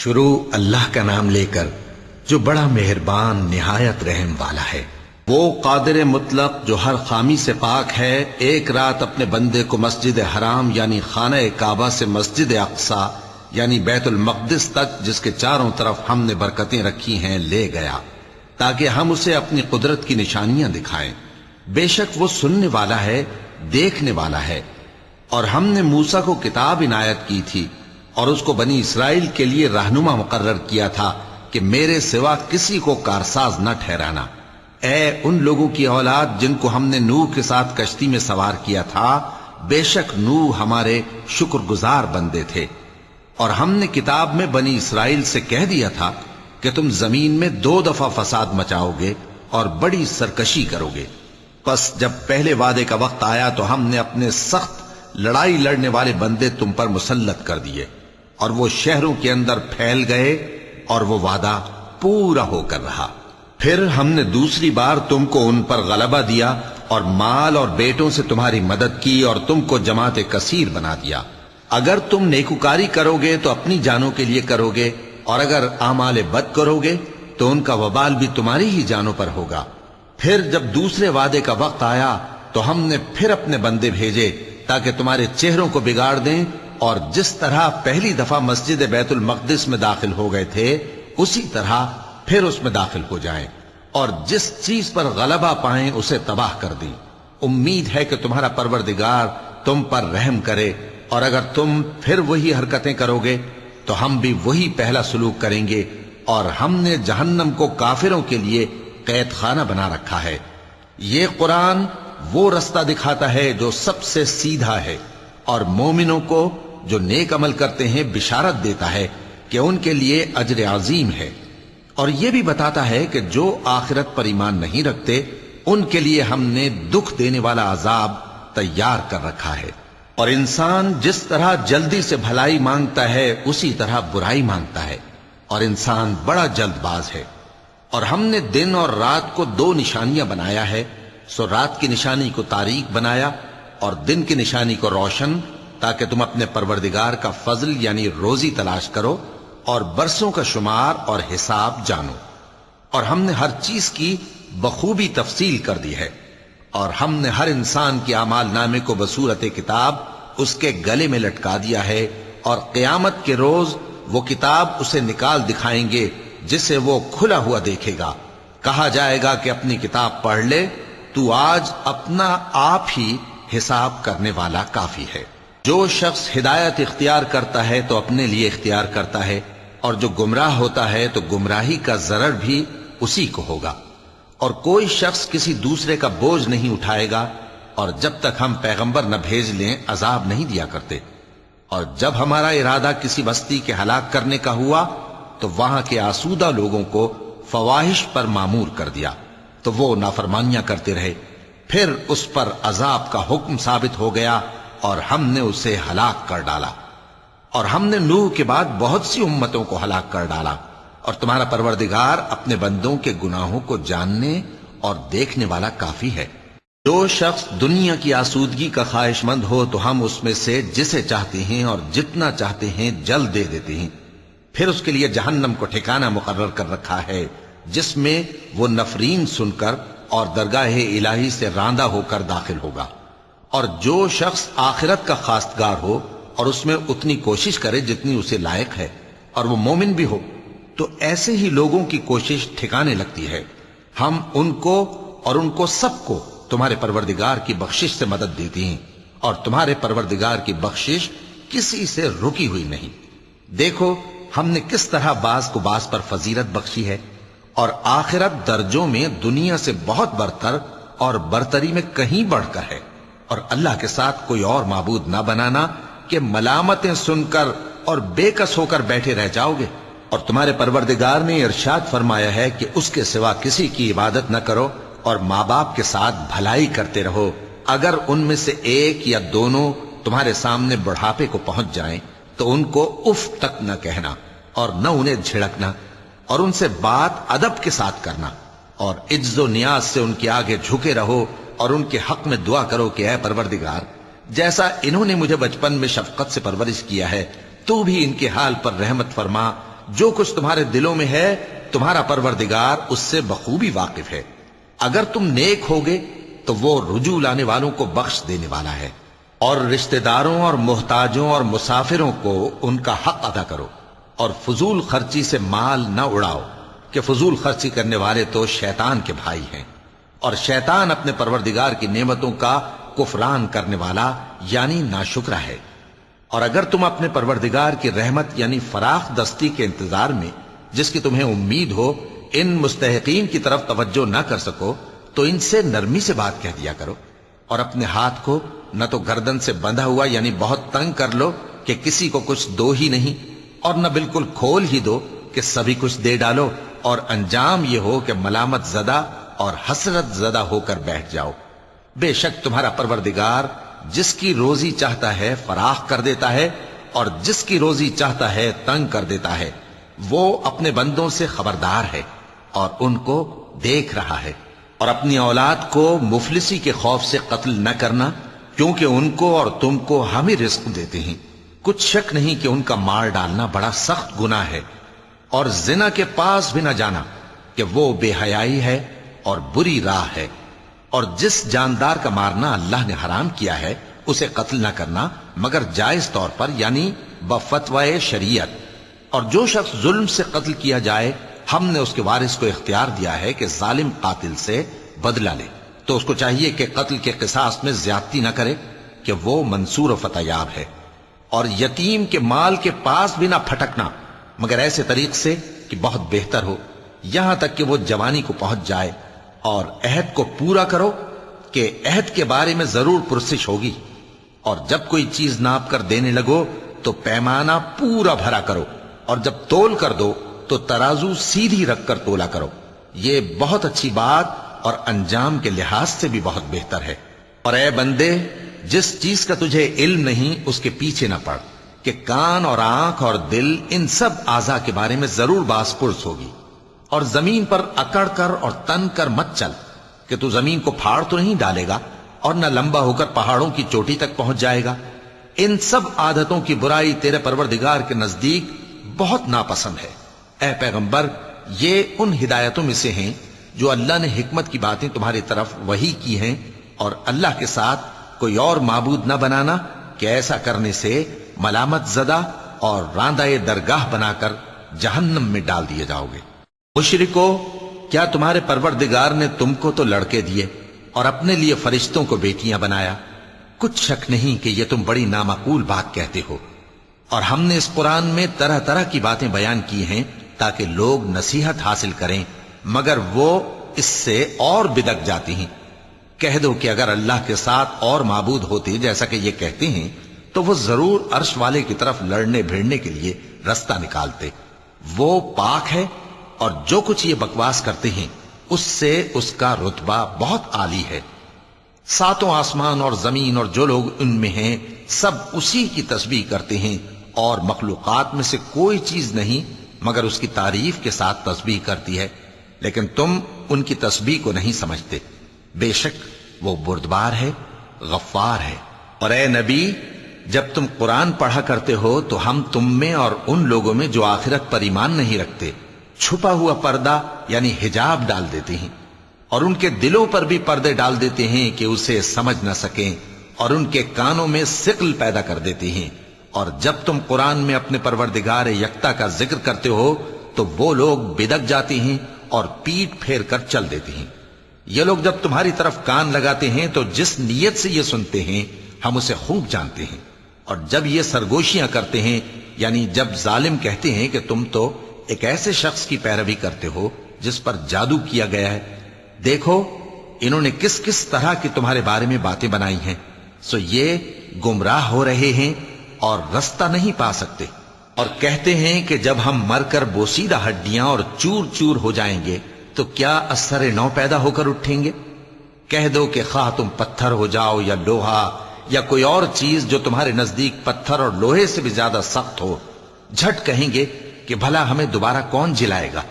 شروع اللہ کا نام لے کر جو بڑا مہربان نہایت رحم والا ہے۔ وہ قادر مطلق جو ہر خامی سے پاک ہے، ایک رات اپنے بندے کو مسجد حرام یعنی خانہ کعبہ سے مسجد اقصی یعنی بیت المقدس تک، جس کے چاروں طرف ہم نے برکتیں رکھی ہیں، لے گیا تاکہ ہم اسے اپنی قدرت کی نشانیاں دکھائیں۔ بے شک وہ سننے والا ہے، دیکھنے والا ہے۔ اور ہم نے موسیٰ کو کتاب عنایت کی تھی اور اس کو بنی اسرائیل کے لیے رہنما مقرر کیا تھا کہ میرے سوا کسی کو کارساز نہ ٹھہرانا۔ اے ان لوگوں کی اولاد جن کو ہم نے نوح کے ساتھ کشتی میں سوار کیا تھا، بے شک نوح ہمارے شکر گزار بندے تھے۔ اور ہم نے کتاب میں بنی اسرائیل سے کہہ دیا تھا کہ تم زمین میں 2 دفعہ فساد مچاؤ گے اور بڑی سرکشی کرو گے۔ پس جب پہلے وعدے کا وقت آیا تو ہم نے اپنے سخت لڑائی لڑنے والے بندے تم پر مسلط کر دیے، اور وہ شہروں کے اندر پھیل گئے، اور وہ وعدہ پورا ہو کر رہا۔ پھر ہم نے دوسری بار تم کو ان پر غلبہ دیا اور مال اور بیٹوں سے تمہاری مدد کی اور تم کو جماعت کثیر بنا دیا۔ اگر تم نیکوکاری کرو گے تو اپنی جانوں کے لیے کرو گے، اور اگر اعمال بد کرو گے تو ان کا وبال بھی تمہاری ہی جانوں پر ہوگا۔ پھر جب دوسرے وعدے کا وقت آیا تو ہم نے پھر اپنے بندے بھیجے تاکہ تمہارے چہروں کو بگاڑ دیں، اور جس طرح پہلی دفعہ مسجد بیت المقدس میں داخل ہو گئے تھے اسی طرح پھر اس میں داخل ہو جائیں، اور جس چیز پر غلبہ پائیں اسے تباہ کر دیں۔ امید ہے کہ تمہارا پروردگار تم پر رحم کرے، اور اگر تم پھر وہی حرکتیں کرو گے تو ہم بھی وہی پہلا سلوک کریں گے، اور ہم نے جہنم کو کافروں کے لیے قید خانہ بنا رکھا ہے۔ یہ قرآن وہ رستہ دکھاتا ہے جو سب سے سیدھا ہے، اور مومنوں کو جو نیک عمل کرتے ہیں بشارت دیتا ہے کہ ان کے لیے اجر عظیم ہے، اور یہ بھی بتاتا ہے کہ جو آخرت پر ایمان نہیں رکھتے ان کے لیے ہم نے دکھ دینے والا عذاب تیار کر رکھا ہے۔ اور انسان جس طرح جلدی سے بھلائی مانگتا ہے اسی طرح برائی مانگتا ہے، اور انسان بڑا جلد باز ہے۔ اور ہم نے دن اور رات کو 2 نشانیاں بنایا ہے، سو رات کی نشانی کو تاریک بنایا اور دن کی نشانی کو روشن، تاکہ تم اپنے پروردگار کا فضل یعنی روزی تلاش کرو اور برسوں کا شمار اور حساب جانو۔ اور ہم نے ہر چیز کی بخوبی تفصیل کر دی ہے، اور ہم نے ہر انسان کے اعمال نامے کو بصورت کتاب اس کے گلے میں لٹکا دیا ہے، اور قیامت کے روز وہ کتاب اسے نکال دکھائیں گے جسے وہ کھلا ہوا دیکھے گا۔ کہا جائے گا کہ اپنی کتاب پڑھ لے، تو آج اپنا آپ ہی حساب کرنے والا کافی ہے۔ جو شخص ہدایت اختیار کرتا ہے تو اپنے لیے اختیار کرتا ہے، اور جو گمراہ ہوتا ہے تو گمراہی کا ضرر بھی اسی کو ہوگا۔ اور کوئی شخص کسی دوسرے کا بوجھ نہیں اٹھائے گا، اور جب تک ہم پیغمبر نہ بھیج لیں عذاب نہیں دیا کرتے۔ اور جب ہمارا ارادہ کسی بستی کے ہلاک کرنے کا ہوا تو وہاں کے آسودہ لوگوں کو فواحش پر مامور کر دیا، تو وہ نافرمانیاں کرتے رہے۔ پھر اس پر عذاب کا حکم ثابت ہو گیا اور ہم نے اسے ہلاک کر ڈالا۔ اور ہم نے نوح کے بعد بہت سی امتوں کو ہلاک کر ڈالا، اور تمہارا پروردگار اپنے بندوں کے گناہوں کو جاننے اور دیکھنے والا کافی ہے۔ جو شخص دنیا کی آسودگی کا خواہش مند ہو تو ہم اس میں سے جسے چاہتے ہیں اور جتنا چاہتے ہیں جلد دے دیتے ہیں۔ پھر اس کے لیے جہنم کو ٹھکانہ مقرر کر رکھا ہے، جس میں وہ نفرین سن کر اور درگاہ الہی سے راندہ ہو کر داخل ہوگا۔ اور جو شخص آخرت کا خواستگار ہو اور اس میں اتنی کوشش کرے جتنی اسے لائق ہے، اور وہ مومن بھی ہو، تو ایسے ہی لوگوں کی کوشش ٹھکانے لگتی ہے۔ ہم ان کو اور ان کو سب کو تمہارے پروردگار کی بخشش سے مدد دیتی ہیں، اور تمہارے پروردگار کی بخشش کسی سے رکی ہوئی نہیں۔ دیکھو ہم نے کس طرح بعض کو بعض پر فضیلت بخشی ہے، اور آخرت درجوں میں دنیا سے بہت برتر اور برتری میں کہیں بڑھ کر ہے۔ اور اللہ کے ساتھ کوئی اور معبود نہ بنانا کہ ملامتیں سن کر اور بے کس ہو کر بیٹھے رہ جاؤ گے۔ اور تمہارے پروردگار نے ارشاد فرمایا ہے کہ اس کے سوا کسی کی عبادت نہ کرو، اور ماں باپ کے ساتھ بھلائی کرتے رہو۔ اگر ان میں سے ایک یا دونوں تمہارے سامنے بڑھاپے کو پہنچ جائیں تو ان کو اف تک نہ کہنا، اور نہ انہیں جھڑکنا، اور ان سے بات ادب کے ساتھ کرنا، اور عجز و نیاز سے ان کے آگے جھکے رہو، اور ان کے حق میں دعا کرو کہ اے پروردگار، جیسا انہوں نے مجھے بچپن میں شفقت سے پرورش کیا ہے تو بھی ان کے حال پر رحمت فرما، جو کچھ تمہارے دلوں میں ہے تمہارا پروردگار اس سے بخوبی واقف ہے۔ اگر تم نیک ہوگے تو وہ رجوع لانے والوں کو بخش دینے والا ہے۔ اور رشتہ داروں اور محتاجوں اور مسافروں کو ان کا حق ادا کرو، اور فضول خرچی سے مال نہ اڑاؤ کہ فضول خرچی کرنے والے تو شیطان کے بھائی ہیں، اور شیطان اپنے پروردگار کی نعمتوں کا کفران کرنے والا یعنی ناشکرا ہے۔ اور اگر تم اپنے پروردگار کی رحمت یعنی فراخ دستی کے انتظار میں جس کی تمہیں امید ہو ان مستحقین کی طرف توجہ نہ کر سکو تو ان سے نرمی سے بات کہہ دیا کرو، اور اپنے ہاتھ کو نہ تو گردن سے بندھا ہوا یعنی بہت تنگ کر لو کہ کسی کو کچھ دو ہی نہیں، اور نہ بالکل کھول ہی دو کہ سبھی کچھ دے ڈالو، اور انجام یہ ہو کہ ملامت زدہ اور حسرت زدہ ہو کر بیٹھ جاؤ۔ بے شک تمہارا پروردگار جس کی روزی چاہتا ہے فراخ کر دیتا ہے، اور جس کی روزی چاہتا ہے تنگ کر دیتا ہے۔ وہ اپنے بندوں سے خبردار ہے اور ان کو دیکھ رہا ہے۔ اور اپنی اولاد کو مفلسی کے خوف سے قتل نہ کرنا، کیونکہ ان کو اور تم کو ہم ہی رزق دیتے ہیں۔ کچھ شک نہیں کہ ان کا مار ڈالنا بڑا سخت گناہ ہے۔ اور زنا کے پاس بھی نہ جانا کہ وہ بے حیائی ہے اور بری راہ ہے۔ اور جس جاندار کا مارنا اللہ نے حرام کیا ہے اسے قتل نہ کرنا مگر جائز طور پر یعنی بفتوائے شریعت۔ اور جو شخص ظلم سے قتل کیا جائے ہم نے اس کے وارث کو اختیار دیا ہے کہ ظالم قاتل سے بدلہ لے، تو اس کو چاہیے کہ قتل کے قصاص میں زیادتی نہ کرے کہ وہ منصور و فتح یاب ہے۔ اور یتیم کے مال کے پاس بھی نہ پھٹکنا مگر ایسے طریق سے کہ بہت بہتر ہو، یہاں تک کہ وہ جوانی کو پہنچ جائے۔ اور عہد کو پورا کرو کہ عہد کے بارے میں ضرور پرسش ہوگی۔ اور جب کوئی چیز ناپ کر دینے لگو تو پیمانہ پورا بھرا کرو، اور جب تول کر دو تو ترازو سیدھی رکھ کر تولا کرو۔ یہ بہت اچھی بات اور انجام کے لحاظ سے بھی بہت بہتر ہے۔ اور اے بندے، جس چیز کا تجھے علم نہیں اس کے پیچھے نہ پڑ کہ کان اور آنکھ اور دل ان سب اعضاء کے بارے میں ضرور باز پرس ہوگی۔ اور زمین پر اکڑ کر اور تن کر مت چل کہ تو زمین کو پھاڑ تو نہیں ڈالے گا اور نہ لمبا ہو کر پہاڑوں کی چوٹی تک پہنچ جائے گا۔ ان سب عادتوں کی برائی تیرے پروردگار کے نزدیک بہت ناپسند ہے۔ اے پیغمبر، یہ ان ہدایتوں میں سے ہیں جو اللہ نے حکمت کی باتیں تمہاری طرف وحی کی ہیں، اور اللہ کے ساتھ کوئی اور معبود نہ بنانا کہ ایسا کرنے سے ملامت زدہ اور راندہ درگاہ بنا کر جہنم میں ڈال دیے جاؤ گے۔ مشرکو، کیا تمہارے پروردگار نے تم کو تو لڑکے دیے اور اپنے لیے فرشتوں کو بیٹیاں بنایا؟ کچھ شک نہیں کہ یہ تم بڑی نامعقول بات کہتے ہو۔ اور ہم نے اس قرآن میں طرح طرح کی باتیں بیان کی ہیں تاکہ لوگ نصیحت حاصل کریں، مگر وہ اس سے اور بدک جاتی ہیں۔ کہہ دو کہ اگر اللہ کے ساتھ اور معبود ہوتے جیسا کہ یہ کہتے ہیں تو وہ ضرور عرش والے کی طرف لڑنے بھیڑنے کے لیے رستہ نکالتے۔ وہ پاک ہے اور جو کچھ یہ بکواس کرتے ہیں اس سے اس کا رتبہ بہت عالی ہے۔ ساتوں آسمان اور زمین اور جو لوگ ان میں ہیں سب اسی کی تسبیح کرتے ہیں، اور مخلوقات میں سے کوئی چیز نہیں مگر اس کی تعریف کے ساتھ تسبیح کرتی ہے، لیکن تم ان کی تسبیح کو نہیں سمجھتے۔ بے شک وہ بردبار ہے، غفار ہے۔ اور اے نبی، جب تم قرآن پڑھا کرتے ہو تو ہم تم میں اور ان لوگوں میں جو آخرت پر ایمان نہیں رکھتے چھپا ہوا پردہ یعنی حجاب ڈال دیتے ہیں، اور ان کے دلوں پر بھی پردے ڈال دیتے ہیں کہ اسے سمجھ نہ سکیں، اور ان کے کانوں میں ثقل پیدا کر دیتے ہیں۔ اور جب تم قرآن میں اپنے پروردگار یکتا کا ذکر کرتے ہو تو وہ لوگ بدک جاتے ہیں اور پیٹ پھیر کر چل دیتے ہیں۔ یہ لوگ جب تمہاری طرف کان لگاتے ہیں تو جس نیت سے یہ سنتے ہیں ہم اسے خوب جانتے ہیں، اور جب یہ سرگوشیاں کرتے ہیں یعنی جب ظالم کہتے ہیں کہ تم تو ایک ایسے شخص کی پیروی کرتے ہو جس پر جادو کیا گیا ہے، دیکھو انہوں نے کس کس طرح کی تمہارے بارے میں باتیں بنائی ہیں، سو یہ گمراہ ہو رہے ہیں اور رستہ نہیں پا سکتے۔ اور کہتے ہیں کہ جب ہم مر کر بوسیدہ ہڈیاں اور چور چور ہو جائیں گے تو کیا اثر نو پیدا ہو کر اٹھیں گے؟ کہہ دو کہ خواہ تم پتھر ہو جاؤ یا لوہا یا کوئی اور چیز جو تمہارے نزدیک پتھر اور لوہے سے بھی زیادہ سخت ہو، جھٹ کہیں گے کہ بھلا ہمیں دوبارہ کون جلائے گا؟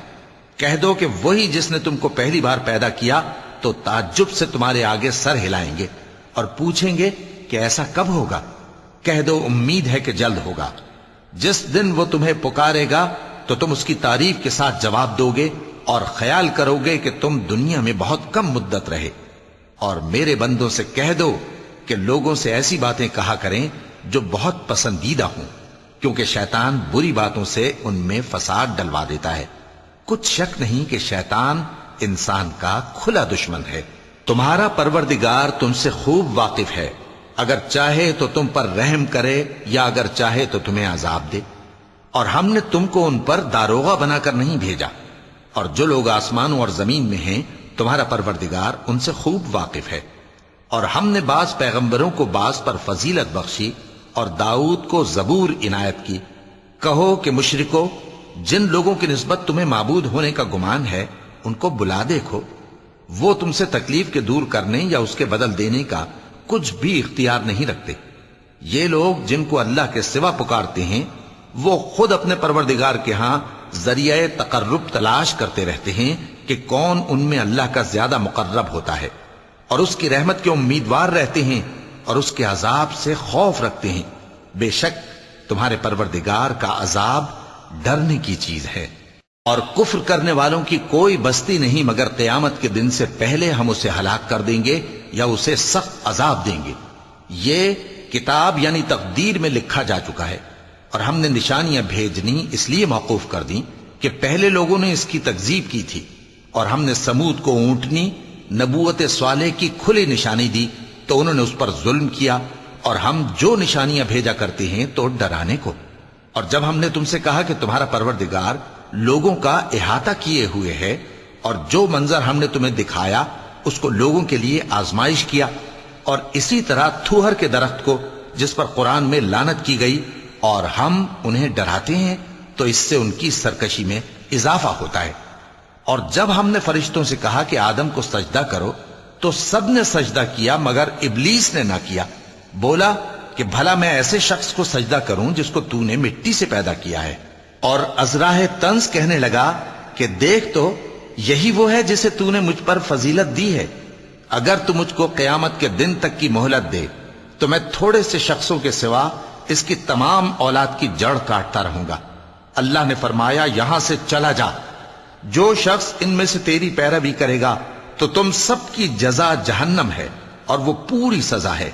کہہ دو کہ وہی جس نے تم کو پہلی بار پیدا کیا تو تعجب سے تمہارے آگے سر ہلائیں گے اور پوچھیں گے کہ ایسا کب ہوگا؟ کہہ دو امید ہے کہ جلد ہوگا۔ جس دن وہ تمہیں پکارے گا تو تم اس کی تعریف کے ساتھ جواب دو گے اور خیال کرو گے کہ تم دنیا میں بہت کم مدت رہے۔ اور میرے بندوں سے کہہ دو کہ لوگوں سے ایسی باتیں کہا کریں جو بہت پسندیدہ ہوں، کیونکہ شیطان بری باتوں سے ان میں فساد ڈلوا دیتا ہے۔ کچھ شک نہیں کہ شیطان انسان کا کھلا دشمن ہے۔ تمہارا پروردگار تم سے خوب واقف ہے، اگر چاہے تو تم پر رحم کرے یا اگر چاہے تو تمہیں عذاب دے۔ اور ہم نے تم کو ان پر داروغہ بنا کر نہیں بھیجا، اور جو لوگ آسمانوں اور زمین میں ہیں تمہارا پروردگار ان سے خوب واقف ہے۔ اور ہم نے بعض پیغمبروں کو بعض پر فضیلت بخشی اور داؤد کو زبور عنایت کی۔ کہو کہ مشرکو، جن لوگوں کی نسبت تمہیں معبود ہونے کا گمان ہے ان کو بلا دیکھو، وہ تم سے تکلیف کے دور کرنے یا اس کے بدل دینے کا کچھ بھی اختیار نہیں رکھتے۔ یہ لوگ جن کو اللہ کے سوا پکارتے ہیں وہ خود اپنے پروردگار کے ہاں ذریعہ تقرب تلاش کرتے رہتے ہیں کہ کون ان میں اللہ کا زیادہ مقرب ہوتا ہے، اور اس کی رحمت کے امیدوار رہتے ہیں اور اس کے عذاب سے خوف رکھتے ہیں۔ بے شک تمہارے پروردگار کا عذاب ڈرنے کی چیز ہے۔ اور کفر کرنے والوں کی کوئی بستی نہیں مگر قیامت کے دن سے پہلے ہم اسے ہلاک کر دیں گے یا اسے سخت عذاب دیں گے۔ یہ کتاب یعنی تقدیر میں لکھا جا چکا ہے، اور ہم نے نشانیاں بھیجنی اس لیے موقوف کر دیں کہ پہلے لوگوں نے اس کی تکذیب کی تھی، اور ہم نے سمود کو اونٹنی نبوت صالح کی کھلی نشانی دی تو انہوں نے اس پر ظلم کیا، اور ہم جو نشانیاں بھیجا کرتے ہیں تو ڈرانے کو۔ اور جب ہم نے تم سے کہا کہ تمہارا پروردگار لوگوں کا احاطہ کیے ہوئے ہے، اور جو منظر ہم نے تمہیں دکھایا اس کو لوگوں کے لیے آزمائش کیا، اور اسی طرح تھوہر کے درخت کو جس پر قرآن میں لعنت کی گئی، اور ہم انہیں ڈراتے ہیں تو اس سے ان کی سرکشی میں اضافہ ہوتا ہے۔ اور جب ہم نے فرشتوں سے کہا کہ آدم کو سجدہ کرو تو سب نے سجدہ کیا مگر ابلیس نے نہ کیا، بولا کہ بھلا میں ایسے شخص کو سجدہ کروں جس کو تو نے مٹی سے پیدا کیا ہے۔ اور ازراہ طنز کہنے لگا کہ دیکھ تو یہی وہ ہے جسے تو نے مجھ پر فضیلت دی ہے، اگر تو مجھ کو قیامت کے دن تک کی مہلت دے تو میں تھوڑے سے شخصوں کے سوا اس کی تمام اولاد کی جڑ کاٹتا رہوں گا۔ اللہ نے فرمایا یہاں سے چلا جا، جو شخص ان میں سے تیری پیروی کرے گا تو تم سب کی جزا جہنم ہے اور وہ پوری سزا ہے،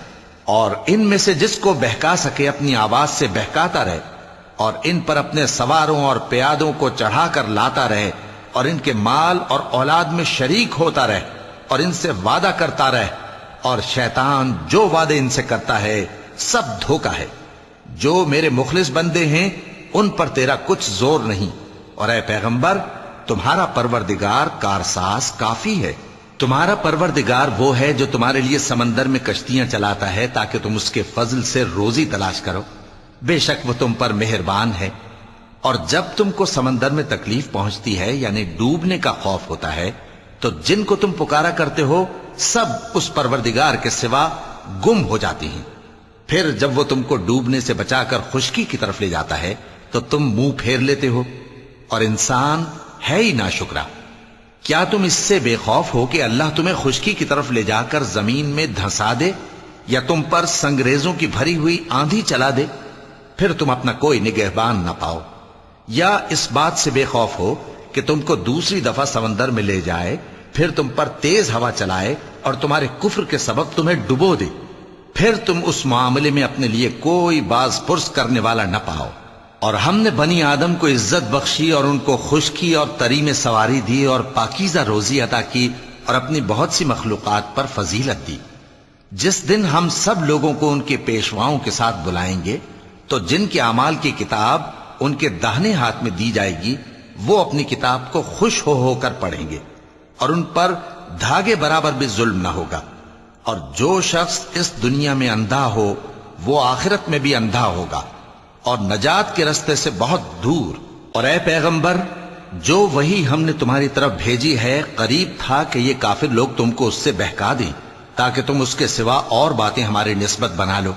اور ان میں سے جس کو بہکا سکے اپنی آواز سے بہکاتا رہے، اور ان پر اپنے سواروں اور پیادوں کو چڑھا کر لاتا رہے، اور ان کے مال اور اولاد میں شریک ہوتا رہے، اور ان سے وعدہ کرتا رہے، اور شیطان جو وعدے ان سے کرتا ہے سب دھوکہ ہے۔ جو میرے مخلص بندے ہیں ان پر تیرا کچھ زور نہیں، اور اے پیغمبر تمہارا پروردگار کارساز کافی ہے۔ تمہارا پروردگار وہ ہے جو تمہارے لیے سمندر میں کشتیاں چلاتا ہے تاکہ تم اس کے فضل سے روزی تلاش کرو، بے شک وہ تم پر مہربان ہے۔ اور جب تم کو سمندر میں تکلیف پہنچتی ہے یعنی ڈوبنے کا خوف ہوتا ہے تو جن کو تم پکارا کرتے ہو سب اس پروردگار کے سوا گم ہو جاتی ہیں۔ پھر جب وہ تم کو ڈوبنے سے بچا کر خشکی کی طرف لے جاتا ہے تو تم منہ پھیر لیتے ہو، اور انسان ہے ہی ناشکرا۔ کیا تم اس سے بے خوف ہو کہ اللہ تمہیں خشکی کی طرف لے جا کر زمین میں دھنسا دے یا تم پر سنگریزوں کی بھری ہوئی آندھی چلا دے، پھر تم اپنا کوئی نگہبان نہ پاؤ؟ یا اس بات سے بے خوف ہو کہ تم کو دوسری دفعہ سمندر میں لے جائے، پھر تم پر تیز ہوا چلائے اور تمہارے کفر کے سبب تمہیں ڈبو دے، پھر تم اس معاملے میں اپنے لیے کوئی باز پرس کرنے والا نہ پاؤ؟ اور ہم نے بنی آدم کو عزت بخشی اور ان کو خشکی اور تری میں سواری دی اور پاکیزہ روزی عطا کی اور اپنی بہت سی مخلوقات پر فضیلت دی۔ جس دن ہم سب لوگوں کو ان کے پیشواؤں کے ساتھ بلائیں گے تو جن کے اعمال کی کتاب ان کے داہنے ہاتھ میں دی جائے گی وہ اپنی کتاب کو خوش ہو کر پڑھیں گے، اور ان پر دھاگے برابر بھی ظلم نہ ہوگا۔ اور جو شخص اس دنیا میں اندھا ہو وہ آخرت میں بھی اندھا ہوگا اور نجات کے رستے سے بہت دور۔ اور اے پیغمبر جو وہی ہم نے تمہاری طرف بھیجی ہے قریب تھا کہ یہ کافر لوگ تم کو اس سے بہکا دیں تاکہ تم اس کے سوا اور باتیں ہماری نسبت بنا لو،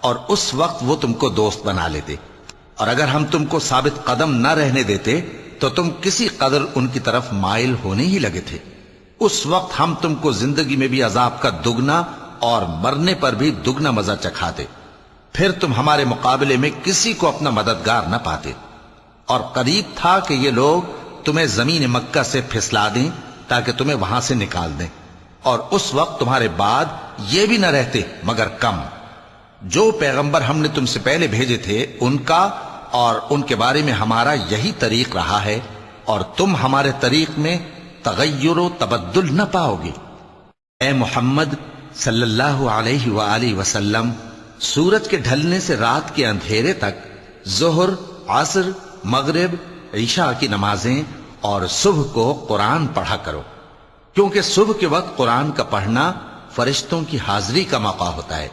اور اس وقت وہ تم کو دوست بنا لیتے، اور اگر ہم تم کو ثابت قدم نہ رہنے دیتے تو تم کسی قدر ان کی طرف مائل ہونے ہی لگے تھے۔ اس وقت ہم تم کو زندگی میں بھی عذاب کا دگنا اور مرنے پر بھی دگنا مزہ چکھاتے، پھر تم ہمارے مقابلے میں کسی کو اپنا مددگار نہ پاتے۔ اور قریب تھا کہ یہ لوگ تمہیں زمین مکہ سے پھسلا دیں تاکہ تمہیں وہاں سے نکال دیں، اور اس وقت تمہارے بعد یہ بھی نہ رہتے مگر کم۔ جو پیغمبر ہم نے تم سے پہلے بھیجے تھے ان کا اور ان کے بارے میں ہمارا یہی طریق رہا ہے، اور تم ہمارے طریق میں تغیر و تبدل نہ پاؤ گے۔ اے محمد صلی اللہ علیہ وآلہ وسلم، سورج کے ڈھلنے سے رات کے اندھیرے تک ظہر، عصر، مغرب، عشاء کی نمازیں اور صبح کو قرآن پڑھا کرو، کیونکہ صبح کے وقت قرآن کا پڑھنا فرشتوں کی حاضری کا موقع ہوتا ہے،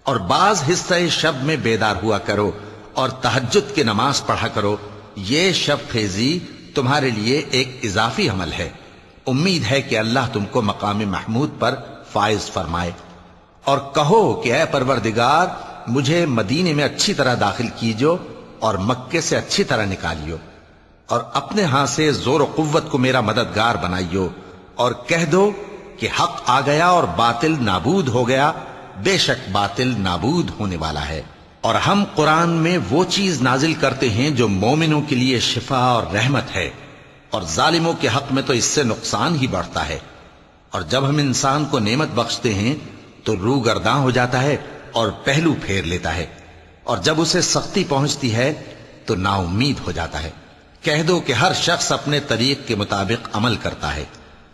اور بعض حصہ شب میں بیدار ہوا کرو اور تہجد کی نماز پڑھا کرو۔ یہ شب خیزی تمہارے لیے ایک اضافی عمل ہے۔ امید ہے کہ اللہ تم کو مقام محمود پر فائز فرمائے۔ اور کہو کہ اے پروردگار، مجھے مدینے میں اچھی طرح داخل کیجو اور مکے سے اچھی طرح نکالیو، اور اپنے ہاں سے زور و قوت کو میرا مددگار بنائیو، اور کہہ دو کہ حق آ گیا اور باطل نابود ہو گیا، بے شک باطل نابود ہونے والا ہے۔ اور ہم قرآن میں وہ چیز نازل کرتے ہیں جو مومنوں کے لیے شفا اور رحمت ہے، اور ظالموں کے حق میں تو اس سے نقصان ہی بڑھتا ہے۔ اور جب ہم انسان کو نعمت بخشتے ہیں تو روح گرداں ہو جاتا ہے اور پہلو پھیر لیتا ہے، اور جب اسے سختی پہنچتی ہے تو نا امید ہو جاتا ہے۔ کہہ دو کہ ہر شخص اپنے طریق کے مطابق عمل کرتا ہے،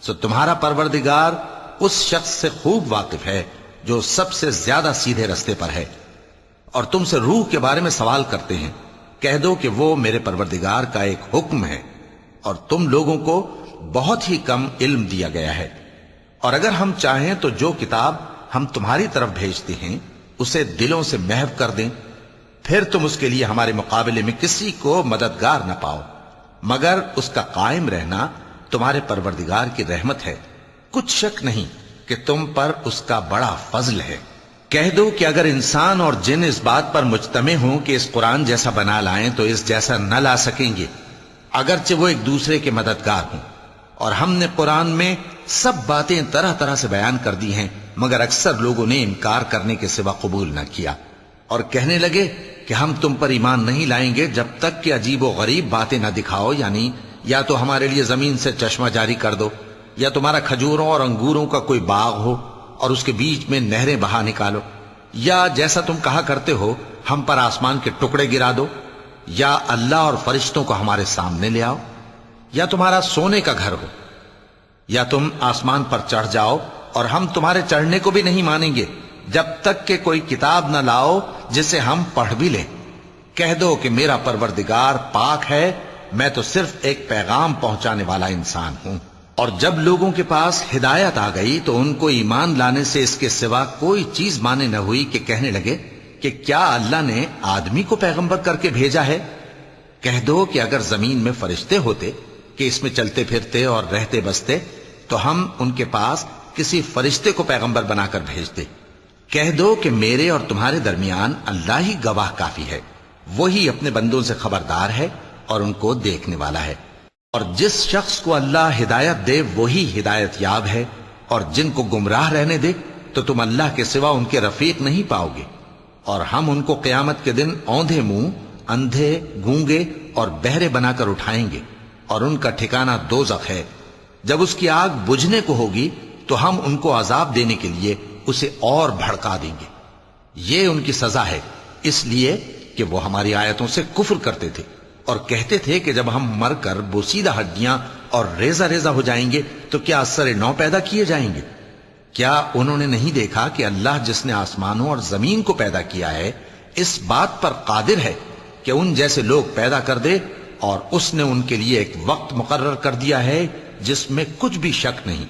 سو تمہارا پروردگار اس شخص سے خوب واقف ہے جو سب سے زیادہ سیدھے رستے پر ہے۔ اور تم سے روح کے بارے میں سوال کرتے ہیں، کہہ دو کہ وہ میرے پروردگار کا ایک حکم ہے، اور تم لوگوں کو بہت ہی کم علم دیا گیا ہے۔ اور اگر ہم چاہیں تو جو کتاب ہم تمہاری طرف بھیجتے ہیں اسے دلوں سے محو کر دیں، پھر تم اس کے لیے ہمارے مقابلے میں کسی کو مددگار نہ پاؤ، مگر اس کا قائم رہنا تمہارے پروردگار کی رحمت ہے، کچھ شک نہیں کہ تم پر اس کا بڑا فضل ہے۔ کہہ دو کہ اگر انسان اور جن اس بات پر مجتمع ہوں کہ اس قرآن جیسا بنا لائیں تو اس جیسا نہ لا سکیں گے، اگرچہ وہ ایک دوسرے کے مددگار ہوں۔ اور ہم نے قرآن میں سب باتیں طرح طرح سے بیان کر دی ہیں، مگر اکثر لوگوں نے انکار کرنے کے سوا قبول نہ کیا، اور کہنے لگے کہ ہم تم پر ایمان نہیں لائیں گے جب تک کہ عجیب و غریب باتیں نہ دکھاؤ، یعنی یا تو ہمارے لیے زمین سے چشمہ جاری کر دو، یا تمہارا کھجوروں اور انگوروں کا کوئی باغ ہو اور اس کے بیچ میں نہریں بہا نکالو، یا جیسا تم کہا کرتے ہو ہم پر آسمان کے ٹکڑے گرا دو، یا اللہ اور فرشتوں کو ہمارے سامنے لے آؤ، یا تمہارا سونے کا گھر ہو، یا تم آسمان پر چڑھ جاؤ اور ہم تمہارے چڑھنے کو بھی نہیں مانیں گے جب تک کہ کوئی کتاب نہ لاؤ جسے ہم پڑھ بھی لیں۔ کہہ دو کہ میرا پروردگار پاک ہے، میں تو صرف ایک پیغام پہنچانے والا انسان ہوں۔ اور جب لوگوں کے پاس ہدایت آ گئی تو ان کو ایمان لانے سے اس کے سوا کوئی چیز مانے نہ ہوئی کہ کہنے لگے کہ کیا اللہ نے آدمی کو پیغمبر کر کے بھیجا ہے؟ کہہ دو کہ اگر زمین میں فرشتے ہوتے کہ اس میں چلتے پھرتے اور رہتے بستے تو ہم ان کے پاس کسی فرشتے کو پیغمبر بنا کر بھیجتے۔ کہہ دو کہ میرے اور تمہارے درمیان اللہ ہی گواہ کافی ہے، وہی اپنے بندوں سے خبردار ہے اور ان کو دیکھنے والا ہے۔ اور جس شخص کو اللہ ہدایت دے وہی ہدایت یاب ہے، اور جن کو گمراہ رہنے دے تو تم اللہ کے سوا ان کے رفیق نہیں پاؤ گے۔ اور ہم ان کو قیامت کے دن اوندھے منہ، اندھے، گونگے اور بہرے بنا کر اٹھائیں گے، اور ان کا ٹھکانہ دوزخ ہے۔ جب اس کی آگ بجھنے کو ہوگی تو ہم ان کو عذاب دینے کے لیے اسے اور بھڑکا دیں گے۔ یہ ان کی سزا ہے، اس لیے کہ وہ ہماری آیتوں سے کفر کرتے تھے اور کہتے تھے کہ جب ہم مر کر بوسیدہ ہڈیاں اور ریزہ ریزہ ہو جائیں گے تو کیا اثر نو پیدا کیے جائیں گے؟ کیا انہوں نے نہیں دیکھا کہ اللہ جس نے آسمانوں اور زمین کو پیدا کیا ہے اس بات پر قادر ہے کہ ان جیسے لوگ پیدا کر دے، اور اس نے ان کے لیے ایک وقت مقرر کر دیا ہے جس میں کچھ بھی شک نہیں،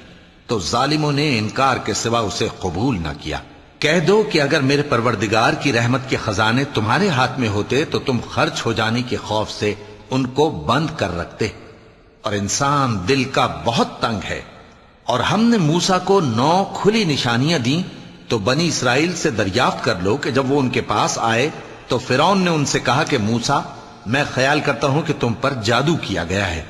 تو ظالموں نے انکار کے سوا اسے قبول نہ کیا۔ کہہ دو کہ اگر میرے پروردگار کی رحمت کے خزانے تمہارے ہاتھ میں ہوتے تو تم خرچ ہو جانے کے خوف سے ان کو بند کر رکھتے، اور انسان دل کا بہت تنگ ہے۔ اور ہم نے موسیٰ کو 9 کھلی نشانیاں دیں تو بنی اسرائیل سے دریافت کر لو کہ جب وہ ان کے پاس آئے تو فرعون نے ان سے کہا کہ موسیٰ، میں خیال کرتا ہوں کہ تم پر جادو کیا گیا ہے۔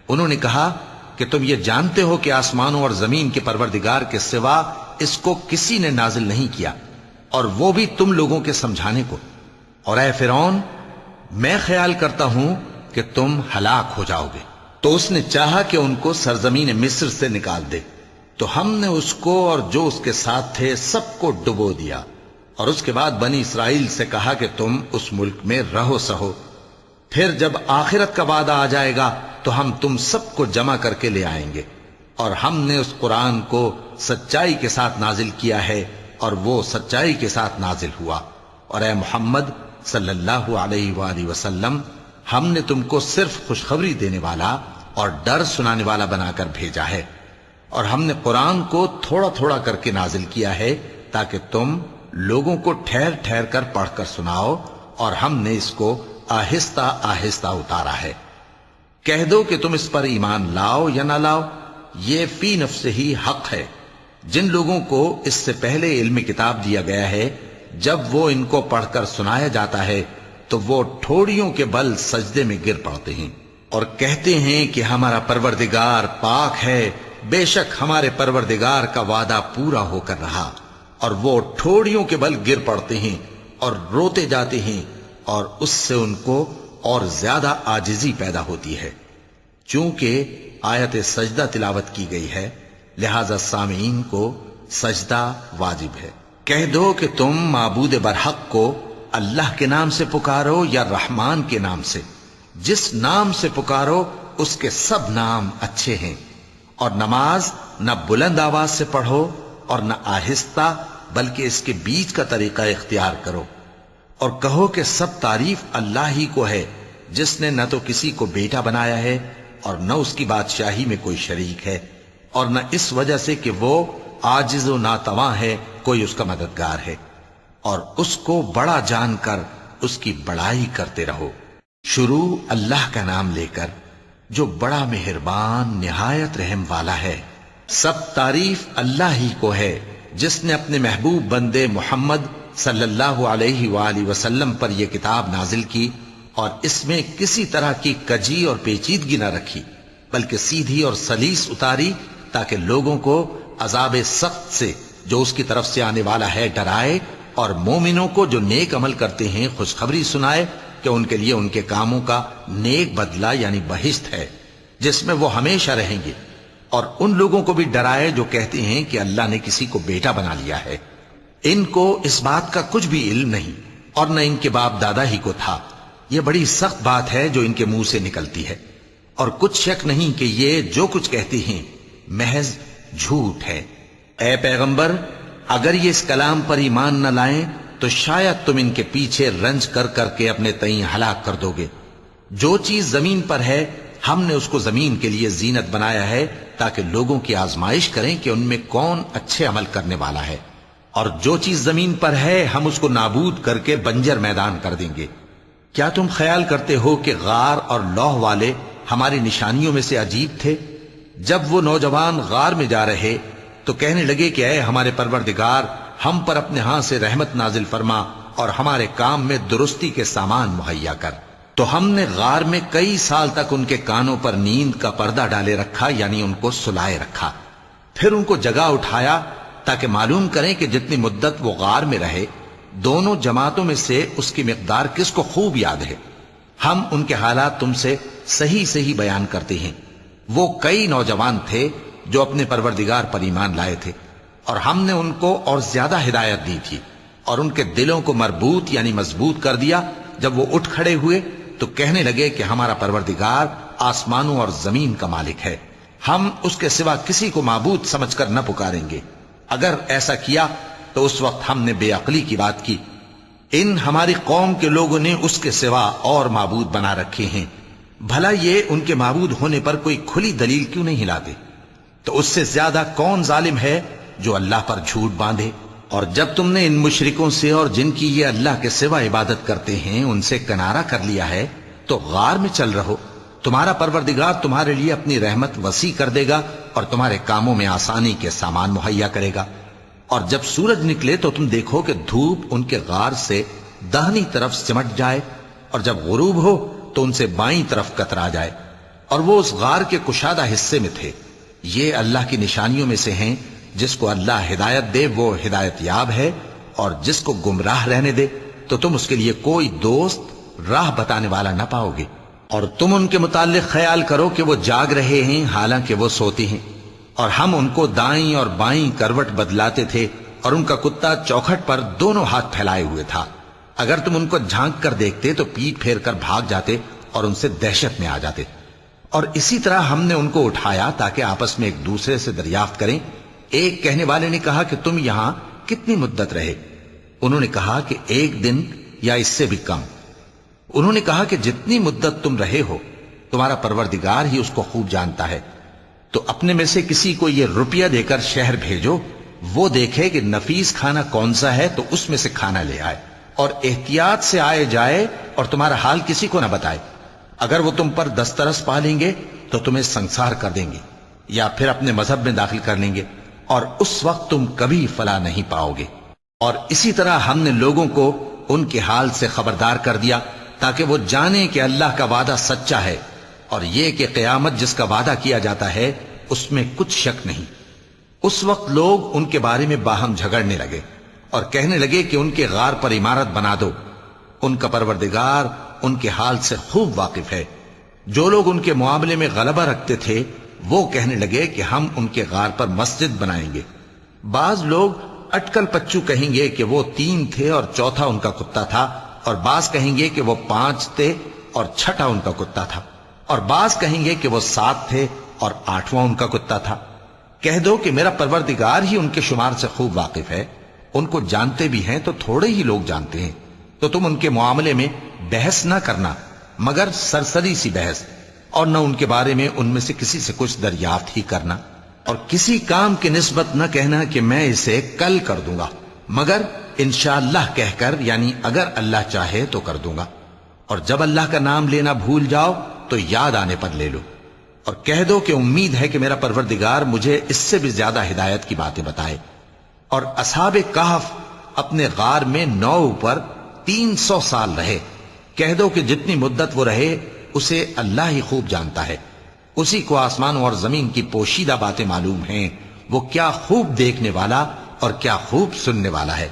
انہوں نے کہا کہ تم یہ جانتے ہو کہ آسمانوں اور زمین کے پروردگار کے سوا اس کو کسی نے نازل نہیں کیا، اور وہ بھی تم لوگوں کے سمجھانے کو۔ اور اے فرعون، میں خیال کرتا ہوں کہ کہ تم ہلاک ہو جاؤ گے۔ تو اس نے چاہا کہ ان کو سرزمین مصر سے نکال دے، تو ہم نے اس کو اور جو اس کے ساتھ تھے سب کو ڈبو دیا، اور اس کے بعد بنی اسرائیل سے کہا کہ تم اس ملک میں رہو سہو، پھر جب آخرت کا وعدہ آ جائے گا تو ہم تم سب کو جمع کر کے لے آئیں گے۔ اور ہم نے اس قرآن کو سچائی کے ساتھ نازل کیا ہے، اور وہ سچائی کے ساتھ نازل ہوا۔ اور اے محمد صلی اللہ علیہ وآلہ وسلم، ہم نے تم کو صرف خوشخبری دینے والا اور ڈر سنانے والا بنا کر بھیجا ہے، اور ہم نے قرآن کو تھوڑا تھوڑا کر کے نازل کیا ہے تاکہ تم لوگوں کو ٹھہر ٹھہر کر پڑھ کر سناؤ، اور ہم نے اس کو آہستہ آہستہ اتارا ہے۔ کہہ دو کہ تم اس پر ایمان لاؤ یا نہ لاؤ، یہ فی نفس ہی حق ہے۔ جن لوگوں کو اس سے پہلے علم کتاب دیا گیا ہے، جب وہ ان کو پڑھ کر سنایا جاتا ہے تو وہ ٹھوڑیوں کے بل سجدے میں گر پڑتے ہیں اور کہتے ہیں کہ ہمارا پروردگار پاک ہے، بے شک ہمارے پروردگار کا وعدہ پورا ہو کر رہا، اور وہ ٹھوڑیوں کے بل گر پڑتے ہیں اور روتے جاتے ہیں، اور اس سے ان کو اور زیادہ عاجزی پیدا ہوتی ہے۔ چونکہ آیت سجدہ تلاوت کی گئی ہے، لہذا سامعین کو سجدہ واجب ہے۔ کہہ دو کہ تم معبود برحق کو اللہ کے نام سے پکارو یا رحمان کے نام سے، جس نام سے پکارو اس کے سب نام اچھے ہیں، اور نماز نہ بلند آواز سے پڑھو اور نہ آہستہ، بلکہ اس کے بیچ کا طریقہ اختیار کرو، اور کہو کہ سب تعریف اللہ ہی کو ہے، جس نے نہ تو کسی کو بیٹا بنایا ہے اور نہ اس کی بادشاہی میں کوئی شریک ہے، اور نہ اس وجہ سے کہ وہ عاجز و ناتواں ہے کوئی اس کا مددگار ہے، اور اس کو بڑا جان کر اس کی بڑائی کرتے رہو۔ شروع اللہ کا نام لے کر جو بڑا مہربان نہایت رحم والا ہے۔ سب تعریف اللہ ہی کو ہے جس نے اپنے محبوب بندے محمد صلی اللہ علیہ وآلہ وسلم پر یہ کتاب نازل کی، اور اس میں کسی طرح کی کجی اور پیچیدگی نہ رکھی، بلکہ سیدھی اور سلیس اتاری تاکہ لوگوں کو عذاب سخت سے جو اس کی طرف سے آنے والا ہے ڈرائے، اور مومنوں کو جو نیک عمل کرتے ہیں خوشخبری سنائے کہ ان کے لیے ان کے کاموں کا نیک بدلہ یعنی بہشت ہے جس میں وہ ہمیشہ رہیں گے، اور ان لوگوں کو بھی ڈرائے جو کہتے ہیں کہ اللہ نے کسی کو بیٹا بنا لیا ہے۔ ان کو اس بات کا کچھ بھی علم نہیں، اور نہ ان کے باپ دادا ہی کو تھا۔ یہ بڑی سخت بات ہے جو ان کے منہ سے نکلتی ہے، اور کچھ شک نہیں کہ یہ جو کچھ کہتے ہیں محض جھوٹ ہے۔ اے پیغمبر، اگر یہ اس کلام پر ایمان نہ لائیں تو شاید تم ان کے پیچھے رنج کر کر کے اپنے تئیں ہلاک کر دو گے۔ جو چیز زمین پر ہے ہم نے اس کو زمین کے لیے زینت بنایا ہے تاکہ لوگوں کی آزمائش کریں کہ ان میں کون اچھے عمل کرنے والا ہے، اور جو چیز زمین پر ہے ہم اس کو نابود کر کے بنجر میدان کر دیں گے۔ کیا تم خیال کرتے ہو کہ غار اور لوح والے ہماری نشانیوں میں سے عجیب تھے؟ جب وہ نوجوان غار میں جا رہے تو کہنے لگے کہ اے ہمارے پروردگار، ہم پر اپنے ہاں سے رحمت نازل فرما اور ہمارے کام میں درستی کے سامان مہیا کر۔ تو ہم نے غار میں کئی سال تک ان کے کانوں پر نیند کا پردہ ڈالے رکھا، یعنی ان کو سلائے رکھا، پھر ان کو جگا اٹھایا تاکہ معلوم کریں کہ جتنی مدت وہ غار میں رہے دونوں جماعتوں میں سے اس کی مقدار کس کو خوب یاد ہے۔ ہم ان کے حالات تم سے صحیح صحیح بیان کرتے ہیں۔ وہ کئی نوجوان تھے جو اپنے پروردگار پر ایمان لائے تھے، اور ہم نے ان کو اور زیادہ ہدایت دی تھی، اور ان کے دلوں کو مربوط یعنی مضبوط کر دیا۔ جب وہ اٹھ کھڑے ہوئے تو کہنے لگے کہ ہمارا پروردگار آسمانوں اور زمین کا مالک ہے، ہم اس کے سوا کسی کو معبود سمجھ کر نہ پکاریں گے۔ اگر ایسا کیا تو اس وقت ہم نے بے عقلی کی بات کی۔ ان ہماری قوم کے لوگوں نے اس کے سوا اور معبود بنا رکھے ہیں، بھلا یہ ان کے معبود ہونے پر کوئی کھلی دلیل کیوں نہیں لاتے؟ تو اس سے زیادہ کون ظالم ہے جو اللہ پر جھوٹ باندھے؟ اور جب تم نے ان مشرکوں سے اور جن کی یہ اللہ کے سوا عبادت کرتے ہیں ان سے کنارہ کر لیا ہے تو غار میں چل رہو، تمہارا پروردگار تمہارے لیے اپنی رحمت وسیع کر دے گا اور تمہارے کاموں میں آسانی کے سامان مہیا کرے گا۔ اور جب سورج نکلے تو تم دیکھو کہ دھوپ ان کے غار سے داہنی طرف سمٹ جائے، اور جب غروب ہو تو ان سے بائیں طرف کترا جائے، اور وہ اس غار کے کشادہ حصے میں تھے۔ یہ اللہ کی نشانیوں میں سے ہیں، جس کو اللہ ہدایت دے وہ ہدایت یاب ہے، اور جس کو گمراہ رہنے دے تو تم اس کے لیے کوئی دوست راہ بتانے والا نہ پاؤ گے۔ اور تم ان کے متعلق خیال کرو کہ وہ جاگ رہے ہیں حالانکہ وہ سوتے ہیں، اور ہم ان کو دائیں اور بائیں کروٹ بدلاتے تھے، اور ان کا کتا چوکھٹ پر دونوں ہاتھ پھیلائے ہوئے تھا۔ اگر تم ان کو جھانک کر دیکھتے تو پیٹ پھیر کر بھاگ جاتے اور ان سے دہشت میں آ جاتے۔ اور اسی طرح ہم نے ان کو اٹھایا تاکہ آپس میں ایک دوسرے سے دریافت کریں۔ ایک کہنے والے نے کہا کہ تم یہاں کتنی مدت رہے؟ انہوں نے کہا کہ 1 دن یا اس سے بھی کم۔ انہوں نے کہا کہ جتنی مدت تم رہے ہو تمہارا پروردگار ہی اس کو خوب جانتا ہے، تو اپنے میں سے کسی کو یہ روپیہ دے کر شہر بھیجو، وہ دیکھے کہ نفیس کھانا کون سا ہے تو اس میں سے کھانا لے آئے، اور احتیاط سے آئے جائے اور تمہارا حال کسی کو نہ بتائے۔ اگر وہ تم پر دسترس پا لیں گے تو تمہیں سنسار کر دیں گے یا پھر اپنے مذہب میں داخل کر لیں گے، اور اس وقت تم کبھی فلاح نہیں پاؤ گے۔ اور اسی طرح ہم نے لوگوں کو ان کے حال سے خبردار کر دیا تاکہ وہ جانیں کہ اللہ کا وعدہ سچا ہے، اور یہ کہ قیامت جس کا وعدہ کیا جاتا ہے اس میں کچھ شک نہیں۔ اس وقت لوگ ان کے بارے میں باہم جھگڑنے لگے اور کہنے لگے کہ ان کے غار پر عمارت بنا دو۔ ان کا پروردگار ان کے حال سے خوب واقف ہے۔ جو لوگ ان کے معاملے میں غلبہ رکھتے تھے وہ کہنے لگے کہ ہم ان کے غار پر مسجد بنائیں گے۔ بعض لوگ اٹکل پچو کہیں گے کہ وہ 3 تھے اور چوتھا ان کا کتا تھا، اور بعض کہیں گے کہ وہ 5 تھے اور چھٹا ان کا کتا تھا، اور بعض کہیں گے کہ وہ 7 تھے اور 8واں ان کا کتا تھا۔ کہہ دو کہ میرا پروردگار ہی ان کے شمار سے خوب واقف ہے۔ ان کو جانتے بھی ہیں تو تھوڑے ہی لوگ جانتے ہیں، تو تم ان کے معاملے میں بحث نہ کرنا مگر سرسری سی بحث، اور نہ ان کے بارے میں ان میں سے کسی سے کچھ دریافت ہی کرنا، اور کسی کام کی نسبت نہ کہنا کہ میں اسے کل کر دوں گا، مگر انشاءاللہ کہہ کر، یعنی اگر اللہ چاہے تو کر دوں گا۔ اور جب اللہ کا نام لینا بھول جاؤ تو یاد آنے پر لے لو، اور کہہ دو کہ امید ہے کہ میرا پروردگار مجھے اس سے بھی زیادہ ہدایت کی باتیں بتائے۔ اور اصحاب کہف اپنے غار میں 9 پر 300 سال رہے۔ کہہ دو کہ جتنی مدت وہ رہے اسے اللہ ہی خوب جانتا ہے، اسی کو آسمانوں اور زمین کی پوشیدہ باتیں معلوم ہیں، وہ کیا خوب دیکھنے والا اور کیا خوب سننے والا ہے۔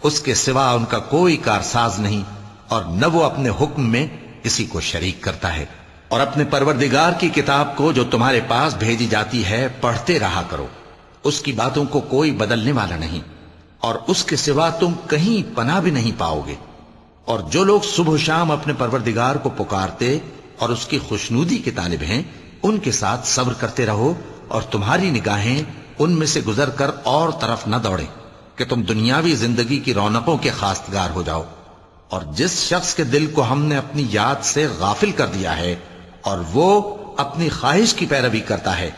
اس کے سوا ان کا کوئی کارساز نہیں، اور نہ وہ اپنے حکم میں کسی کو شریک کرتا ہے۔ اور اپنے پروردگار کی کتاب کو جو تمہارے پاس بھیجی جاتی ہے پڑھتے رہا کرو، اس کی باتوں کو کوئی بدلنے والا نہیں، اور اس کے سوا تم کہیں پناہ بھی نہیں پاؤ گے۔ اور جو لوگ صبح و شام اپنے پروردگار کو پکارتے اور اس کی خوشنودی کے طالب ہیں ان کے ساتھ صبر کرتے رہو، اور تمہاری نگاہیں ان میں سے گزر کر اور طرف نہ دوڑیں کہ تم دنیاوی زندگی کی رونقوں کے خواستگار ہو جاؤ۔ اور جس شخص کے دل کو ہم نے اپنی یاد سے غافل کر دیا ہے اور وہ اپنی خواہش کی پیروی کرتا ہے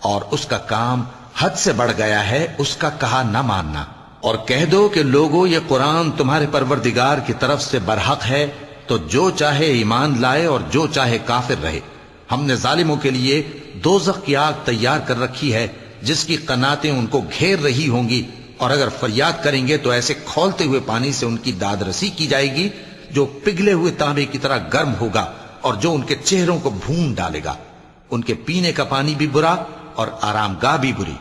اور اس کا کام حد سے بڑھ گیا ہے، اس کا کہا نہ ماننا۔ اور کہہ دو کہ لوگو یہ قرآن تمہارے پروردگار کی طرف سے برحق ہے، تو جو چاہے ایمان لائے اور جو چاہے کافر رہے۔ ہم نے ظالموں کے لیے دوزخ کی آگ تیار کر رکھی ہے جس کی قناتیں ان کو گھیر رہی ہوں گی، اور اگر فریاد کریں گے تو ایسے کھولتے ہوئے پانی سے ان کی داد رسی کی جائے گی جو پگھلے ہوئے تانبے کی طرح گرم ہوگا اور جو ان کے چہروں کو بھون ڈالے گا۔ ان کے پینے کا پانی بھی برا اور آرام گاہ بھی بری۔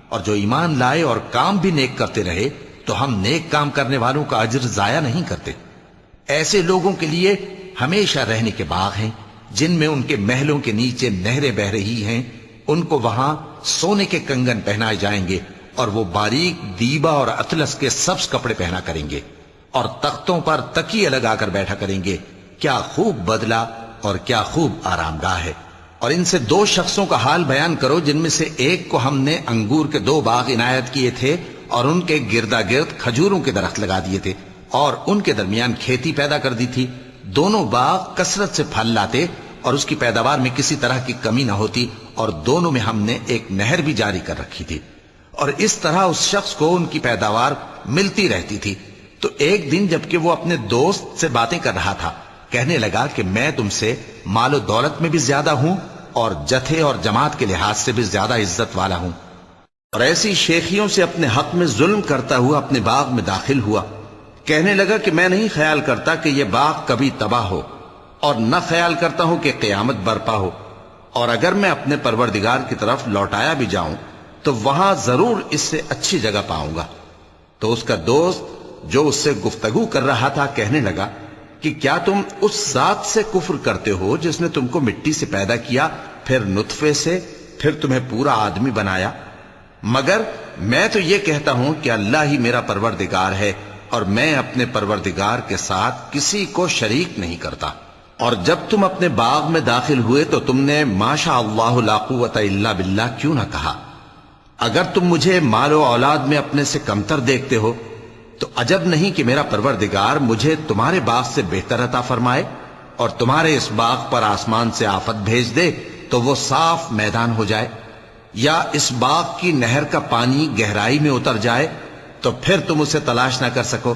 اور جو ایمان لائے اور کام بھی نیک کرتے رہے تو ہم نیک کام کرنے والوں کا اجر ضائع نہیں کرتے۔ ایسے لوگوں کے لیے ہمیشہ رہنے کے باغ ہیں جن میں ان کے محلوں کے نیچے نہریں بہ رہی ہیں، ان کو وہاں سونے کے کنگن پہنائے جائیں گے، اور وہ باریک دیبا اور اطلس کے سبز کپڑے پہنا کریں گے، اور تختوں پر تکیے لگا کر بیٹھا کریں گے۔ کیا خوب بدلہ اور کیا خوب آرام گاہ ہے۔ اور ان سے 2 شخصوں کا حال بیان کرو جن میں سے ایک کو ہم نے انگور کے 2 باغ عنایت کیے تھے اور ان کے گردا گرد کھجوروں کے درخت لگا دیے تھے اور ان کے درمیان کھیتی پیدا کر دی تھی۔ دونوں باغ کثرت سے پھل لاتے اور اس کی پیداوار میں کسی طرح کی کمی نہ ہوتی، اور دونوں میں ہم نے ایک نہر بھی جاری کر رکھی تھی، اور اس طرح اس شخص کو ان کی پیداوار ملتی رہتی تھی۔ تو ایک دن جبکہ وہ اپنے دوست سے باتیں کر رہا تھا، کہنے لگا کہ میں تم سے مال و دولت میں بھی زیادہ ہوں اور جتھے اور جماعت کے لحاظ سے بھی زیادہ عزت والا ہوں، اور ایسی شیخیوں سے اپنے حق میں ظلم کرتا ہوا اپنے باغ میں داخل ہوا۔ کہنے لگا کہ میں نہیں خیال کرتا کہ یہ باغ کبھی تباہ ہو، اور نہ خیال کرتا ہوں کہ قیامت برپا ہو، اور اگر میں اپنے پروردگار کی طرف لوٹایا بھی جاؤں تو وہاں ضرور اس سے اچھی جگہ پاؤں گا۔ تو اس کا دوست جو اس سے گفتگو کر رہا تھا کہنے لگا کہ کیا تم اس ذات سے کفر کرتے ہو جس نے تم کو مٹی سے پیدا کیا، پھر نطفے سے، پھر تمہیں پورا آدمی بنایا؟ مگر میں تو یہ کہتا ہوں کہ اللہ ہی میرا پروردگار ہے، اور میں اپنے پروردگار کے ساتھ کسی کو شریک نہیں کرتا۔ اور جب تم اپنے باغ میں داخل ہوئے تو تم نے ما شاء اللہ لا قوت الا باللہ کیوں نہ کہا؟ اگر تم مجھے مال و اولاد میں اپنے سے کمتر دیکھتے ہو تو عجب نہیں کہ میرا پروردگار مجھے تمہارے باغ سے بہتر عطا فرمائے، اور تمہارے اس باغ پر آسمان سے آفت بھیج دے تو وہ صاف میدان ہو جائے، یا اس باغ کی نہر کا پانی گہرائی میں اتر جائے تو پھر تم اسے تلاش نہ کر سکو،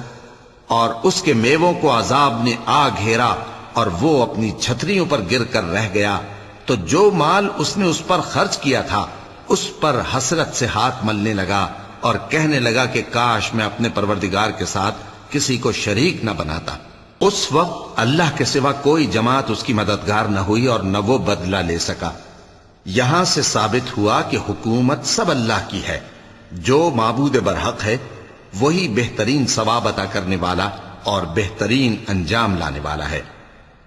اور اس کے میووں کو عذاب نے آ گھیرا اور وہ اپنی چھتریوں پر گر کر رہ گیا، تو جو مال اس نے اس پر خرچ کیا تھا اس پر حسرت سے ہاتھ ملنے لگا اور کہنے لگا کہ کاش میں اپنے پروردگار کے ساتھ کسی کو شریک نہ بناتا۔ اس وقت اللہ کے سوا کوئی جماعت اس کی مددگار نہ ہوئی اور نہ وہ بدلہ لے سکا۔ یہاں سے ثابت ہوا کہ حکومت سب اللہ کی ہے، جو معبود برحق ہے وہی بہترین ثواب عطا کرنے والا اور بہترین انجام لانے والا ہے۔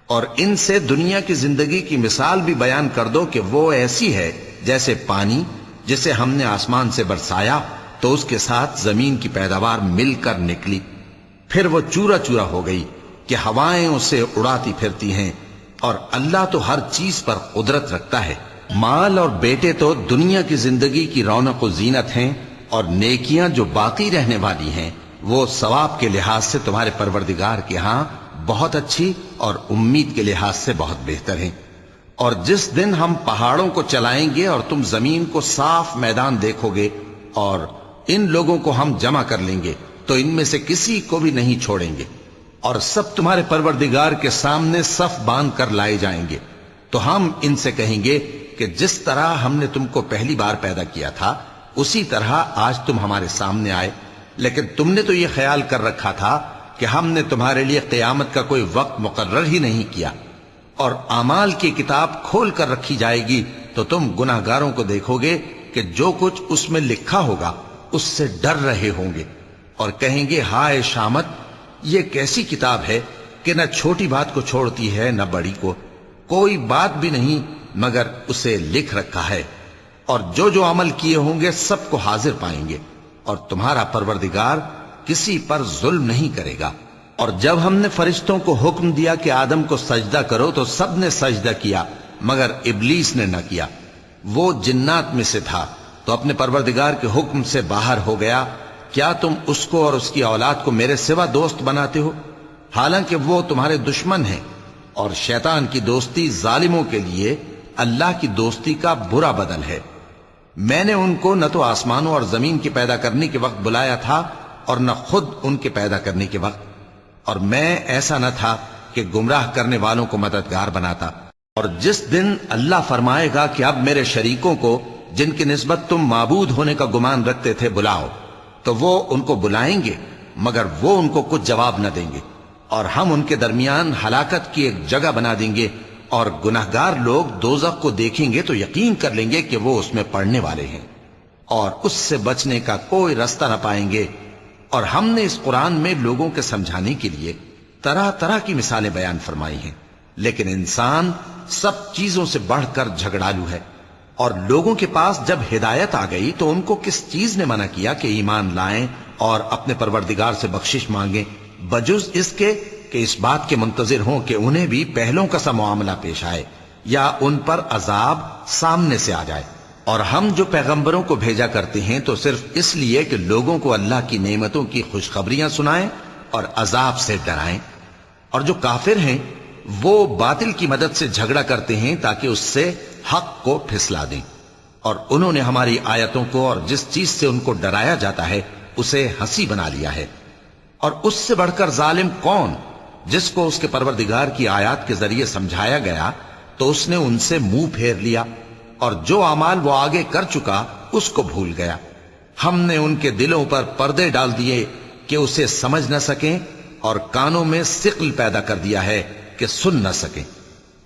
اور ان سے دنیا کی زندگی کی مثال بھی بیان کر دو کہ وہ ایسی ہے جیسے پانی جسے ہم نے آسمان سے برسایا تو اس کے ساتھ زمین کی پیداوار مل کر نکلی، پھر وہ چورا چورا ہو گئی کہ ہوائیں اسے اڑاتی پھرتی ہیں، اور اللہ تو ہر چیز پر قدرت رکھتا ہے۔ مال اور بیٹے تو دنیا کی زندگی کی رونق و زینت ہیں، اور نیکیاں جو باقی رہنے والی ہیں وہ ثواب کے لحاظ سے تمہارے پروردگار کے ہاں بہت اچھی اور امید کے لحاظ سے بہت بہتر ہیں۔ اور جس دن ہم پہاڑوں کو چلائیں گے اور تم زمین کو صاف میدان دیکھو گے اور ان لوگوں کو ہم جمع کر لیں گے تو ان میں سے کسی کو بھی نہیں چھوڑیں گے، اور سب تمہارے پروردگار کے سامنے صف باندھ کر لائے جائیں گے، تو ہم ان سے کہیں گے کہ جس طرح ہم نے تم کو پہلی بار پیدا کیا تھا اسی طرح آج تم ہمارے سامنے آئے، لیکن تم نے تو یہ خیال کر رکھا تھا کہ ہم نے تمہارے لیے قیامت کا کوئی وقت مقرر ہی نہیں کیا، اور اعمال کی کتاب کھول کر رکھی جائے گی تو تم گناہگاروں کو دیکھو گے کہ جو کچھ اس میں لکھا ہوگا اس سے ڈر رہے ہوں گے، اور کہیں گے ہائے شامت، یہ کیسی کتاب ہے کہ نہ چھوٹی بات کو چھوڑتی ہے نہ بڑی کو، کوئی بات بھی نہیں مگر اسے لکھ رکھا ہے، اور جو جو عمل کیے ہوں گے سب کو حاضر پائیں گے، اور تمہارا پروردگار کسی پر ظلم نہیں کرے گا۔ اور جب ہم نے فرشتوں کو حکم دیا کہ آدم کو سجدہ کرو تو سب نے سجدہ کیا مگر ابلیس نے نہ کیا، وہ جنات میں سے تھا تو اپنے پروردگار کے حکم سے باہر ہو گیا۔ کیا تم اس کو اور اس کی اولاد کو میرے سوا دوست بناتے ہو، حالانکہ وہ تمہارے دشمن ہیں، اور شیطان کی دوستی ظالموں کے لیے اللہ کی دوستی کا برا بدل ہے۔ میں نے ان کو نہ تو آسمانوں اور زمین کے پیدا کرنے کے وقت بلایا تھا اور نہ خود ان کے پیدا کرنے کے وقت، اور میں ایسا نہ تھا کہ گمراہ کرنے والوں کو مددگار بناتا۔ اور جس دن اللہ فرمائے گا کہ اب میرے شریکوں کو جن کی نسبت تم معبود ہونے کا گمان رکھتے تھے بلاؤ، تو وہ ان کو بلائیں گے مگر وہ ان کو کچھ جواب نہ دیں گے، اور ہم ان کے درمیان ہلاکت کی ایک جگہ بنا دیں گے، اور گناہگار لوگ دوزخ کو دیکھیں گے تو یقین کر لیں گے کہ وہ اس میں پڑنے والے ہیں، اور اس سے بچنے کا کوئی راستہ نہ پائیں گے۔ اور ہم نے اس قرآن میں لوگوں کے سمجھانے کے لیے طرح طرح کی مثالیں بیان فرمائی ہیں، لیکن انسان سب چیزوں سے بڑھ کر جھگڑالو ہے، اور لوگوں کے پاس جب ہدایت آ گئی تو ان کو کس چیز نے منع کیا کہ ایمان لائیں اور اپنے پروردگار سے بخشش مانگیں، بجز اس کے کہ اس بات کے منتظر ہوں کہ انہیں بھی پہلوں کا سا معاملہ پیش آئے یا ان پر عذاب سامنے سے آ جائے۔ اور ہم جو پیغمبروں کو بھیجا کرتے ہیں تو صرف اس لیے کہ لوگوں کو اللہ کی نعمتوں کی خوشخبریاں سنائیں اور عذاب سے ڈرائیں، اور جو کافر ہیں وہ باطل کی مدد سے جھگڑا کرتے ہیں تاکہ اس سے حق کو پھسلا دیں، اور انہوں نے ہماری آیتوں کو اور جس چیز سے ان کو ڈرایا جاتا ہے اسے ہنسی بنا لیا ہے۔ اور اس سے بڑھ کر ظالم کون، جس کو اس کے پروردگار کی آیات کے ذریعے سمجھایا گیا تو اس نے ان سے منہ پھیر لیا، اور جو اعمال وہ آگے کر چکا اس کو بھول گیا۔ ہم نے ان کے دلوں پر پردے ڈال دیے کہ اسے سمجھ نہ سکیں، اور کانوں میں ثقل پیدا کر دیا ہے کہ سن نہ سکیں،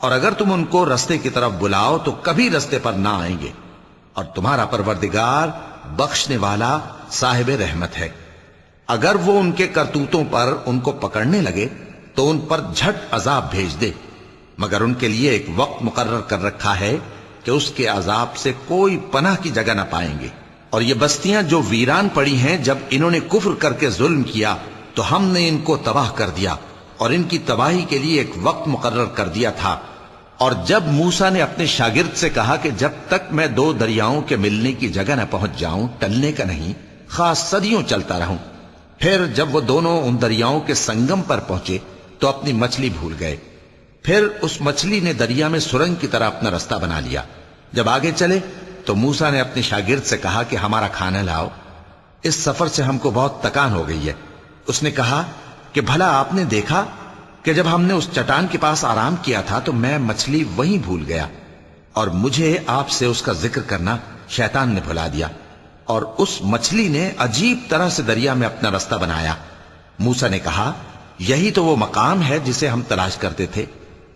اور اگر تم ان کو رستے کی طرف بلاؤ تو کبھی رستے پر نہ آئیں گے، اور تمہارا پروردگار بخشنے والا صاحب رحمت ہے۔ اگر وہ ان کے کرتوتوں پر ان کو پکڑنے لگے تو ان پر جھٹ عذاب بھیج دے، مگر ان کے لیے ایک وقت مقرر کر رکھا ہے کہ اس کے عذاب سے کوئی پناہ کی جگہ نہ پائیں گے۔ اور یہ بستیاں جو ویران پڑی ہیں، جب انہوں نے کفر کر کے ظلم کیا تو ہم نے ان کو تباہ کر دیا، اور ان کی تباہی کے لیے ایک وقت مقرر کر دیا تھا۔ اور جب موسیٰ نے اپنے شاگرد سے کہا کہ جب تک میں دو دریاؤں کے ملنے کی جگہ نہ پہنچ جاؤں ٹلنے کا نہیں، خاص صدیوں چلتا رہوں، پھر جب وہ دونوں ان دریاؤں کے سنگم پر پہنچے تو اپنی مچھلی بھول گئے۔ پھر اس مچھلی نے دریا میں سرنگ کی طرح اپنا رستہ بنا لیا۔ جب آگے چلے تو موسیٰ نے اپنے شاگرد سے کہا کہ ہمارا کھانا لاؤ، اس سفر سے ہم کو بہت تکان ہو گئی ہے۔ اس نے کہا کہ بھلا آپ نے دیکھا کہ جب ہم نے اس چٹان کے پاس آرام کیا تھا تو میں مچھلی وہیں بھول گیا، اور مجھے آپ سے اس کا ذکر کرنا شیطان نے بھلا دیا، اور اس مچھلی نے عجیب طرح سے دریا میں اپنا رستہ بنایا۔ موسیٰ نے کہا یہی تو وہ مقام ہے جسے ہم تلاش کرتے تھے۔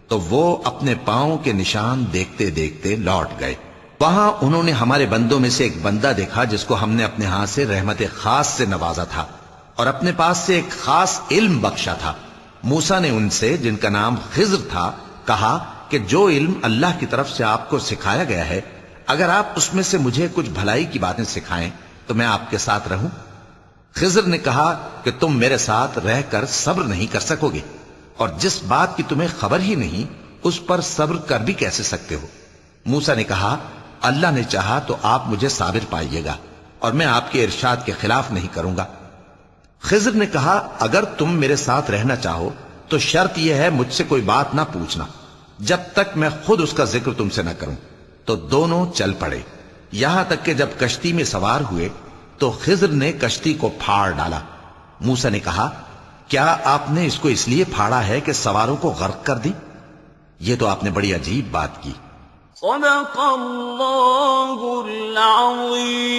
تو وہ اپنے پاؤں کے نشان دیکھتے دیکھتے لوٹ گئے۔ وہاں انہوں نے ہمارے بندوں میں سے ایک بندہ دیکھا جس کو ہم نے اپنے ہاتھ سے رحمت خاص سے نوازا تھا اور اپنے پاس سے ایک خاص علم بخشا تھا۔ موسیٰ نے ان سے جن کا نام خضر تھا کہا کہ جو علم اللہ کی طرف سے آپ کو سکھایا گیا ہے، اگر آپ اس میں سے مجھے کچھ بھلائی کی باتیں سکھائیں تو میں آپ کے ساتھ رہوں۔ خضر نے کہا کہ تم میرے ساتھ رہ کر صبر نہیں کر سکو گے، اور جس بات کی تمہیں خبر ہی نہیں اس پر صبر کر بھی کیسے سکتے ہو؟ موسیٰ نے کہا اللہ نے چاہا تو آپ مجھے صابر پائیے گا، اور میں آپ کے ارشاد کے خلاف نہیں کروں گا۔ خضر نے کہا اگر تم میرے ساتھ رہنا چاہو تو شرط یہ ہے مجھ سے کوئی بات نہ پوچھنا جب تک میں خود اس کا ذکر تم سے نہ کروں۔ تو دونوں چل پڑے، یہاں تک کہ جب کشتی میں سوار ہوئے تو خضر نے کشتی کو پھاڑ ڈالا۔ موسیٰ نے کہا کیا آپ نے اس کو اس لیے پھاڑا ہے کہ سواروں کو غرق کر دی؟ یہ تو آپ نے بڑی عجیب بات کی۔ صدق اللہ العظیم۔